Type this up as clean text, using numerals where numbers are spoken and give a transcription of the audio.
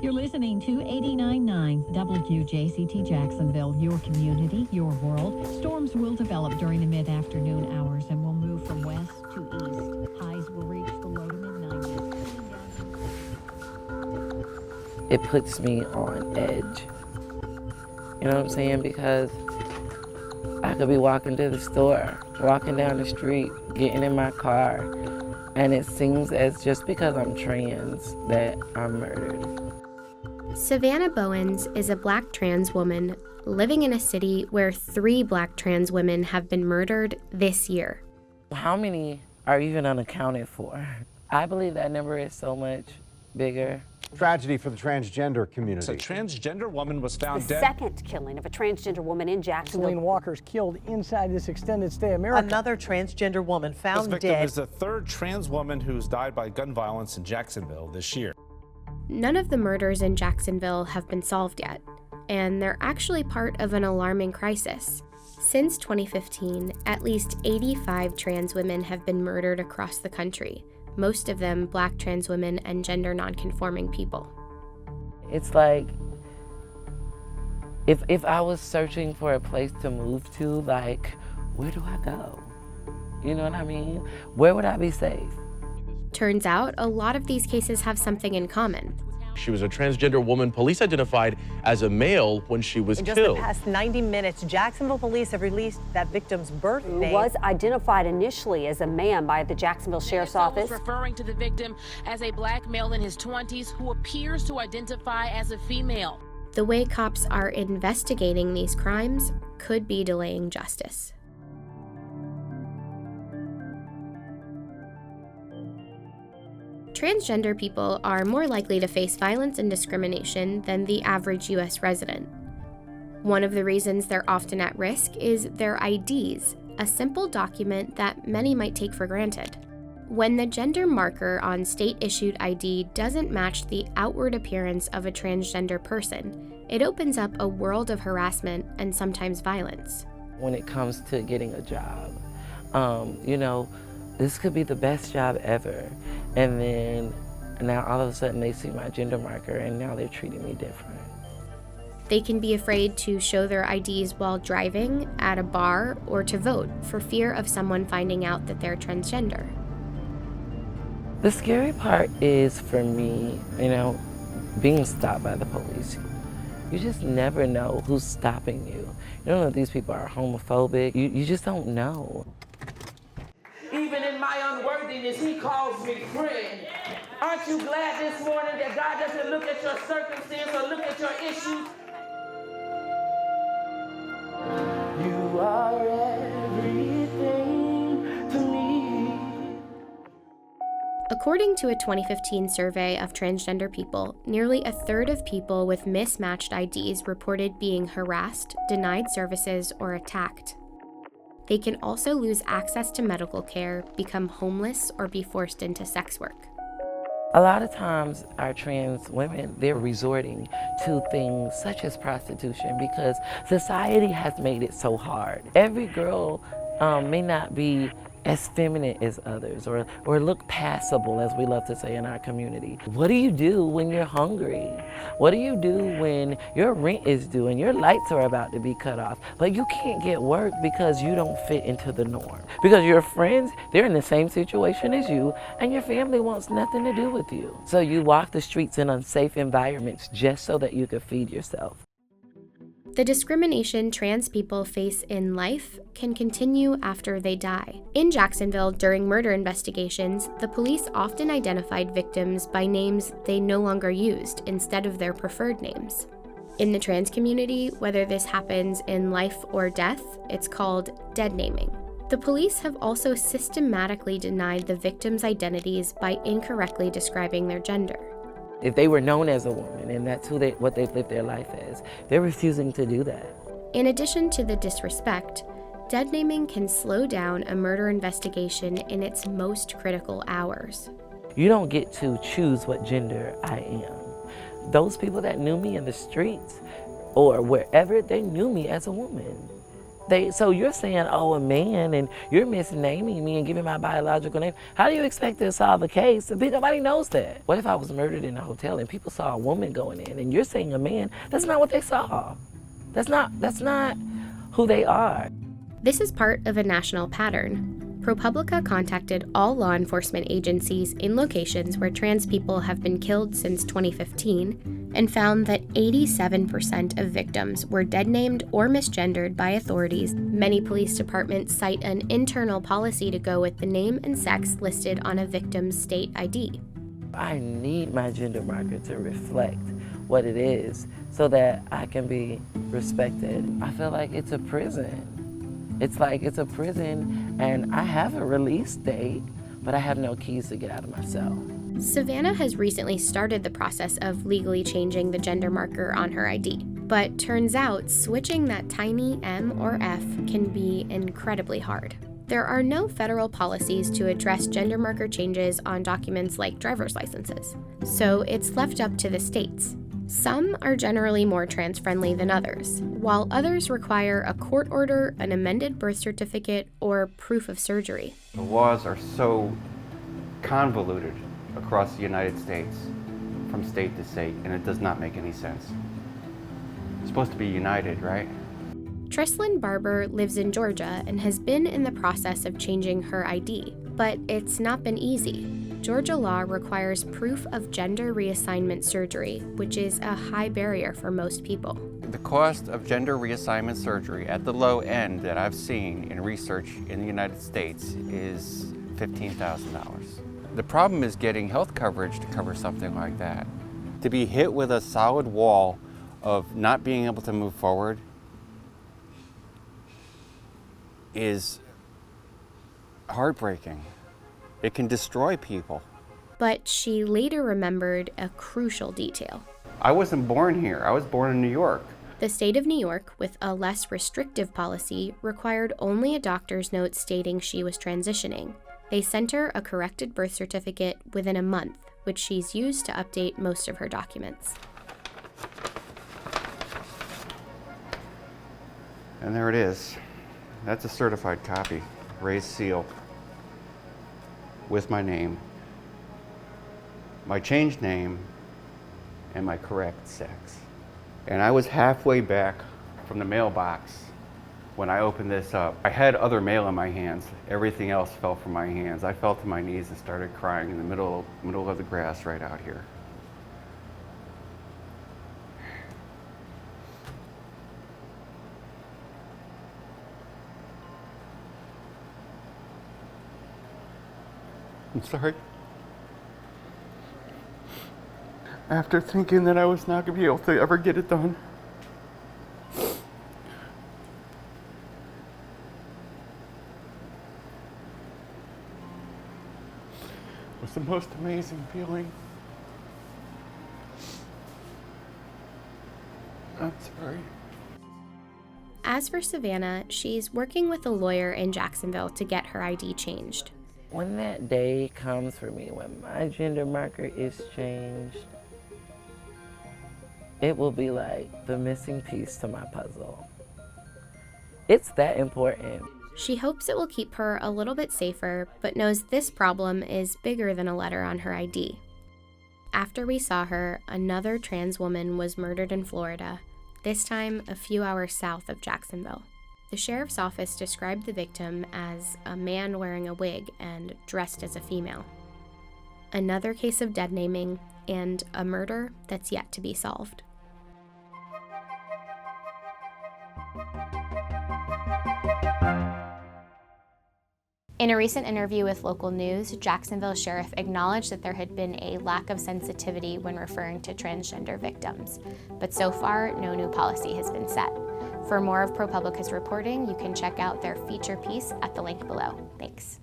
You're listening to 89.9 WJCT Jacksonville, your community, your world. Storms will develop during the mid-afternoon hours and will move from west to east. Highs will reach the low to mid-90s. It puts me on edge. You know what I'm saying? Because I could be walking to the store, walking down the street, getting in my car, and it seems as just because I'm trans that I'm murdered. Savannah Bowens is a Black trans woman living in a city where 3 Black trans women have been murdered this year. How many are even unaccounted for? I believe that number is so much bigger. Tragedy for the transgender community. A transgender woman was found dead. The second killing of a transgender woman in Jacksonville. Celine Walker's killed inside this extended stay America. Another transgender woman found This victim dead. is the 3rd trans woman who's died by gun violence in Jacksonville this year. None of the murders in Jacksonville have been solved yet, and they're actually part of an alarming crisis. Since 2015, at least 85 trans women have been murdered across the country, most of them Black trans women and gender nonconforming people. It's like, if I was searching for a place to move to, like, where do I go? You know what I mean? Where would I be safe? Turns out, a lot of these cases have something in common. She was a transgender woman police identified as a male when she was In killed. just the past 90 minutes, Jacksonville police have released that victim's birth Who name. was identified initially as a man by the Jacksonville Sheriff's Office. Referring to the victim as a Black male in his 20s who appears to identify as a female. The way cops are investigating these crimes could be delaying justice. Transgender people are more likely to face violence and discrimination than the average U.S. resident. One of the reasons they're often at risk is their IDs, a simple document that many might take for granted. When the gender marker on state-issued ID doesn't match the outward appearance of a transgender person, it opens up a world of harassment and sometimes violence. When it comes to getting a job, this could be the best job ever. And then now all of a sudden they see my gender marker and now they're treating me different. They can be afraid to show their IDs while driving, at a bar, or to vote for fear of someone finding out that they're transgender. The scary part is for me, being stopped by the police. You just never know who's stopping you. You don't know if these people are homophobic. You just don't know. Even in my unworthiness, he calls me friend. Aren't you glad this morning that God doesn't look at your circumstance or look at your issues? You are everything to me. According to a 2015 survey of transgender people, nearly a third of people with mismatched IDs reported being harassed, denied services, or attacked. They can also lose access to medical care, become homeless, or be forced into sex work. A lot of times our trans women, they're resorting to things such as prostitution because society has made it so hard. Every girl may not be as feminine as others or look passable, as we love to say in our community. What do you do when you're hungry? What do you do when your rent is due and your lights are about to be cut off, but you can't get work because you don't fit into the norm? Because your friends, they're in the same situation as you and your family wants nothing to do with you. So you walk the streets in unsafe environments just so that you can feed yourself. The discrimination trans people face in life can continue after they die. In Jacksonville, during murder investigations, the police often identified victims by names they no longer used instead of their preferred names. In the trans community, whether this happens in life or death, it's called dead naming. The police have also systematically denied the victims' identities by incorrectly describing their gender. If they were known as a woman and that's what they've lived their life as, they're refusing to do that. In addition to the disrespect, dead naming can slow down a murder investigation in its most critical hours. You don't get to choose what gender I am. Those people that knew me in the streets or wherever, they knew me as a woman. So you're saying, oh, a man, and you're misnaming me and giving my biological name. How do you expect to solve the case? Nobody knows that. What if I was murdered in a hotel and people saw a woman going in, and you're saying a man? That's not what they saw. That's not who they are. This is part of a national pattern. ProPublica contacted all law enforcement agencies in locations where trans people have been killed since 2015 and found that 87% of victims were deadnamed or misgendered by authorities. Many police departments cite an internal policy to go with the name and sex listed on a victim's state ID. I need my gender marker to reflect what it is so that I can be respected. I feel like it's a prison. It's like it's a prison, and I have a release date, but I have no keys to get out of my cell. Savannah has recently started the process of legally changing the gender marker on her ID. But turns out switching that tiny M or F can be incredibly hard. There are no federal policies to address gender marker changes on documents like driver's licenses, so it's left up to the states. Some are generally more trans-friendly than others, while others require a court order, an amended birth certificate, or proof of surgery. The laws are so convoluted across the United States, from state to state, and it does not make any sense. It's supposed to be united, right? Treslyn Barber lives in Georgia and has been in the process of changing her ID, but it's not been easy. Georgia law requires proof of gender reassignment surgery, which is a high barrier for most people. The cost of gender reassignment surgery at the low end that I've seen in research in the United States is $15,000. The problem is getting health coverage to cover something like that. To be hit with a solid wall of not being able to move forward is heartbreaking. It can destroy people. But she later remembered a crucial detail. I wasn't born here. I was born in New York. The state of New York, with a less restrictive policy, required only a doctor's note stating she was transitioning. They sent her a corrected birth certificate within a month, which she's used to update most of her documents. And there it is. That's a certified copy, raised seal, with my name, my changed name, and my correct sex. And I was halfway back from the mailbox when I opened this up. I had other mail in my hands. Everything else fell from my hands. I fell to my knees and started crying in the middle of the grass right out here. I'm sorry. After thinking that I was not going to be able to ever get it done, it was the most amazing feeling. I'm sorry. As for Savannah, she's working with a lawyer in Jacksonville to get her ID changed. When that day comes for me, when my gender marker is changed, it will be like the missing piece to my puzzle. It's that important. She hopes it will keep her a little bit safer, but knows this problem is bigger than a letter on her ID. After we saw her, another trans woman was murdered in Florida, this time a few hours south of Jacksonville. The sheriff's office described the victim as a man wearing a wig and dressed as a female. Another case of deadnaming and a murder that's yet to be solved. In a recent interview with local news, Jacksonville Sheriff acknowledged that there had been a lack of sensitivity when referring to transgender victims, but so far, no new policy has been set. For more of ProPublica's reporting, you can check out their feature piece at the link below. Thanks.